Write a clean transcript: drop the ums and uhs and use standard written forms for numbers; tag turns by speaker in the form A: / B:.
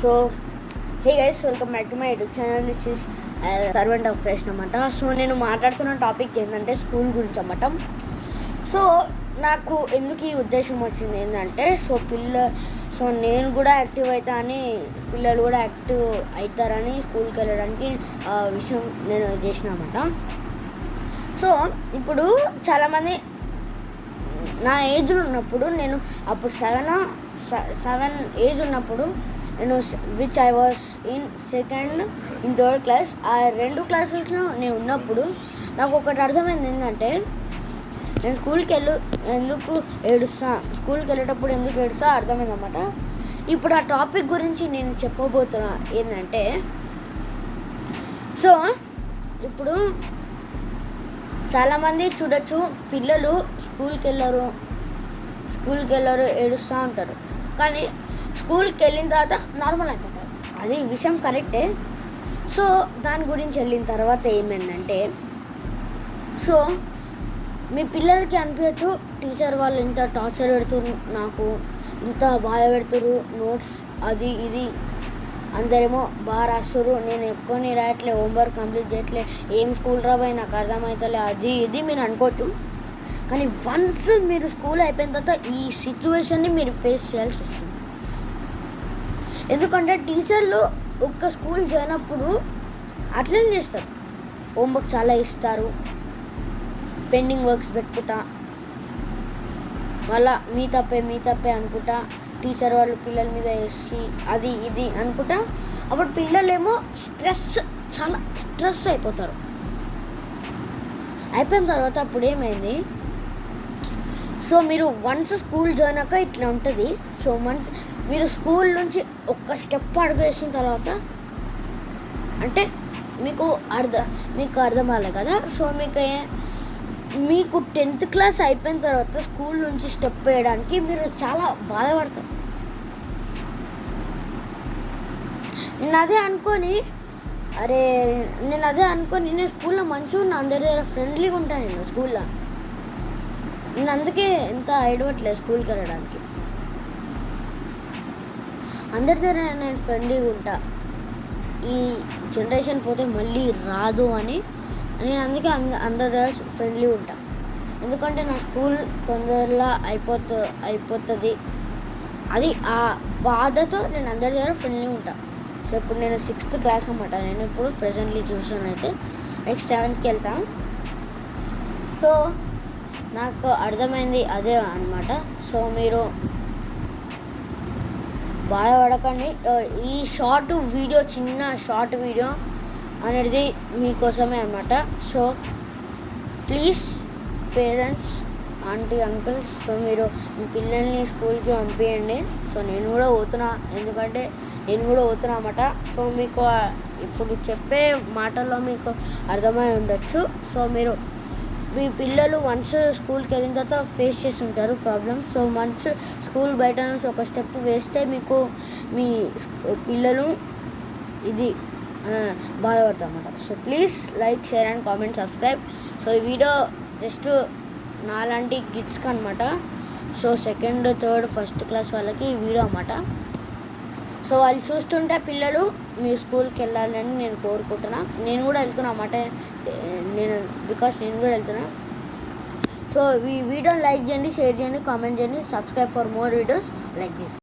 A: So hey guys, welcome back to my YouTube channel. This is servant of Christ అనమాట. So నేను మాట్లాడుతున్న topic ఏంటంటే school గురించి అన్నమాట. సో నాకు ఎందుకు ఈ ఉద్దేశం వచ్చింది ఏంటంటే, సో నేను కూడా యాక్టివ్ అవుతా అని, పిల్లలు కూడా యాక్టివ్ అవుతారని స్కూల్కి వెళ్ళడానికి విషయం నేను చేసిన అన్నమాట. సో ఇప్పుడు చాలామంది నా ఏజ్లో ఉన్నప్పుడు, నేను అప్పుడు సెవెన్ ఏజ్ ఉన్నప్పుడు, నేను which I was in second in third class, ఆ 2 క్లాసెస్లో నేను ఉన్నప్పుడు నాకు ఒకటి అర్థమైంది ఏంటంటే, నేను స్కూల్కి వెళ్ళేటప్పుడు ఎందుకు ఏడుస్తా అర్థమైంది అన్నమాట. ఇప్పుడు ఆ టాపిక్ గురించి నేను చెప్పబోతున్నా ఏంటంటే, సో ఇప్పుడు చాలామంది చూడొచ్చు, పిల్లలు స్కూల్కి వెళ్ళరు ఏడుస్తూ ఉంటారు. కానీ స్కూల్కి వెళ్ళిన తర్వాత నార్మల్ అయిపోతారు. అది విషయం కరెక్టే. సో దాని గురించి వెళ్ళిన తర్వాత ఏమైందంటే, సో మీ పిల్లలకి అనిపించచ్చు, టీచర్ వాళ్ళు ఇంత టార్చర్ పెడుతున్నారు, నాకు ఇంత బాధ పెడుతున్నారు, నోట్స్ అది ఇది అందరేమో బాగా రాస్తారు, నేను ఎక్కువనే రాయట్లే, హోంవర్క్ కంప్లీట్ చేయట్లే, ఏం స్కూల్ రాబోయే నాకు అర్థమవుతలే, అది ఇది మీరు అనుకోవచ్చు. కానీ వన్స్ మీరు స్కూల్ అయిపోయిన తర్వాత ఈ సిచ్యువేషన్ని మీరు ఫేస్ చేయాల్సి వస్తుంది. ఎందుకంటే టీచర్లు ఒక్క స్కూల్ జాయిన్ అప్పుడు అట్లనే చేస్తారు, హోంవర్క్ చాలా ఇస్తారు, పెండింగ్ వర్క్స్ పెట్టుకుంటా, మళ్ళీ మీ తప్పే అనుకుంటా, టీచర్ వాళ్ళు పిల్లల మీద వేసి అది ఇది అనుకుంటా. అప్పుడు పిల్లలేమో చాలా స్ట్రెస్ అయిపోతారు. అయిపోయిన తర్వాత అప్పుడు ఏమైంది, సో మీరు వన్స్ స్కూల్ జాయిన్ అయ్యాక ఇట్లా ఉంటుంది. సో మీరు స్కూల్ నుంచి ఒక్క స్టెప్ అడుగు వేసిన తర్వాత, అంటే మీకు అర్థం అవ్వాలి కదా. సో మీకు 10th క్లాస్ అయిపోయిన తర్వాత స్కూల్ నుంచి స్టెప్ వేయడానికి మీరు చాలా బాధపడతారు. నేను అదే అనుకొని నేను స్కూల్లో మంచిగా ఉన్నా, అందరి దగ్గర ఫ్రెండ్లీగా ఉంటాను. నేను స్కూల్లో నేను అందుకే ఎంత ఐడవట్లేదు స్కూల్కి వెళ్ళడానికి. అందరి దగ్గర నేను ఫ్రెండ్లీగా ఉంటా, ఈ జనరేషన్ పోతే మళ్ళీ రాదు అని నేను అందుకే అందరి దగ్గర ఫ్రెండ్లీ ఉంటా. ఎందుకంటే నా స్కూల్ తొందరగా అయిపోతుంది, అది ఆ బాధతో నేను అందరి దగ్గర ఫ్రెండ్లీ ఉంటా. సో ఇప్పుడు నేను 6th క్లాస్ అన్నమాట. నేను ఇప్పుడు ప్రెజెంట్లీ చూసాను అయితే నెక్స్ట్ 7th వెళ్తాను. సో నాకు అర్థమైంది అదే అన్నమాట. సో మీరు బాధపడకండి. ఈ చిన్న షార్ట్ వీడియో అనేది మీకోసమే అన్నమాట. So please parents, aunty, uncles, so మీరు మీ పిల్లల్ని స్కూల్కి పంపించండి. సో నేను కూడా పోతున్నా అన్నమాట. సో మీకు ఇప్పుడు చెప్పే మాటల్లో మీకు అర్థమై ఉండొచ్చు. సో మీ పిల్లలు వన్స్ స్కూల్కి వెళ్ళిన తర్వాత ఫేస్ చేసి ఉంటారు ప్రాబ్లమ్స్. సో వన్స్ స్కూల్ బయట నుంచి ఒక స్టెప్ వేస్తే మీకు మీ పిల్లలు ఇది బాధపడతారు అన్నమాట. So please like, share and comment, subscribe. So ఈ వీడియో జస్ట్ నాలాంటి కిడ్స్కి అనమాట. So 2nd, 3rd, 1st class వాళ్ళకి ఈ వీడియో అన్నమాట. సో వాళ్ళు చూస్తుంటే పిల్లలు మీ స్కూల్కి వెళ్ళాలని నేను కోరుకుంటున్నా. నేను కూడా వెళ్తున్నా అన్నమాట, నేను కూడా వెళ్తున్నా. సో ఈ వీడియోని లైక్ చేయండి, షేర్ చేయండి, కామెంట్ చేయండి, subscribe for more videos like this.